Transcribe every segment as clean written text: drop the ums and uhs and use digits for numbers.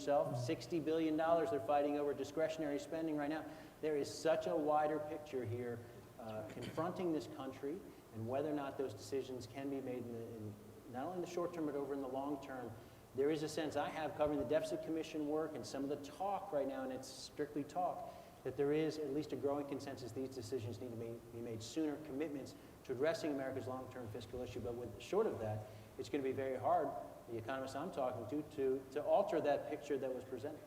yourself. $60 billion they're fighting over discretionary spending right now. There is such a wider picture here confronting this country and whether or not those decisions can be made in not only in the short term but over in the long term. There is a sense I have covering the Deficit Commission work and some of the talk right now, and it's strictly talk, that there is at least a growing consensus these decisions need to be made sooner, commitments to addressing America's long-term fiscal issue. But short of that, it's going to be very hard, the economists I'm talking to alter that picture that was presented.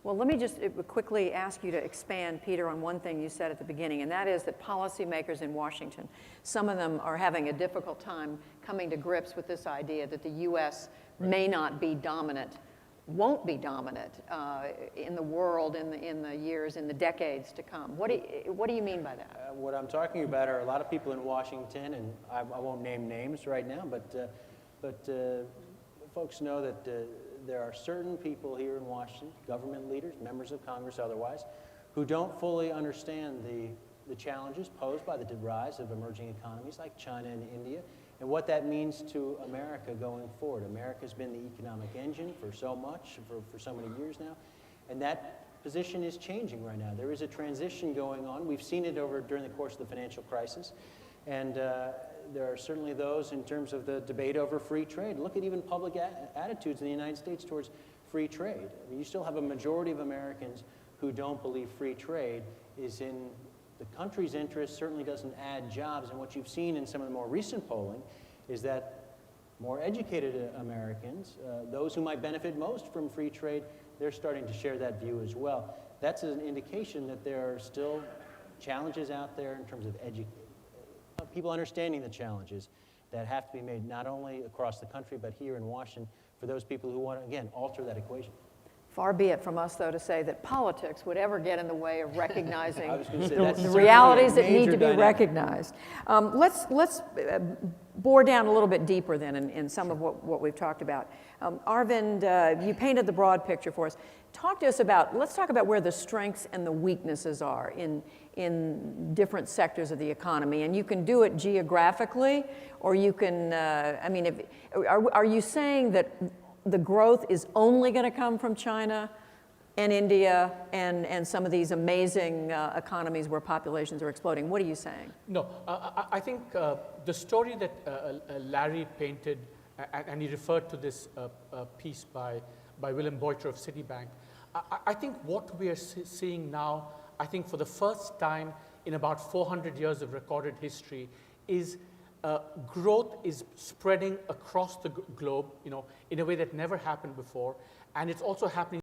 Well, let me just quickly ask you to expand, Peter, on one thing you said at the beginning, and that is that policymakers in Washington, some of them are having a difficult time coming to grips with this idea that the U.S. may not be dominant, won't be dominant in the world in the decades to come. What do you mean by that? What I'm talking about are a lot of people in Washington, and I won't name names right now, but folks know that there are certain people here in Washington, government leaders, members of Congress otherwise, who don't fully understand the challenges posed by the rise of emerging economies like China and India, and what that means to America going forward. America's been the economic engine for so much, for so many years now, and that position is changing right now. There is a transition going on. We've seen it during the course of the financial crisis, and there are certainly those in terms of the debate over free trade. Look at even public attitudes in the United States towards free trade. I mean, you still have a majority of Americans who don't believe free trade is in the country's interest, certainly doesn't add jobs. And what you've seen in some of the more recent polling is that more educated Americans, those who might benefit most from free trade, they're starting to share that view as well. That's an indication that there are still challenges out there in terms of people understanding the challenges that have to be made not only across the country but here in Washington for those people who want to, again, alter that equation. Far be it from us, though, to say that politics would ever get in the way of recognizing the realities that need to be recognized. Let's bore down a little bit deeper then in some of what we've talked about. Arvind, you painted the broad picture for us. Let's talk about where the strengths and the weaknesses are in different sectors of the economy. And you can do it geographically, or you can, are you saying that the growth is only going to come from China and India and some of these amazing economies where populations are exploding? What are you saying? No, I think the story that Larry painted, and he referred to this piece by Willem Boyter of Citibank, I think what we are seeing now, I think for the first time in about 400 years of recorded history, is growth is spreading across the globe, in a way that never happened before, and it's also happening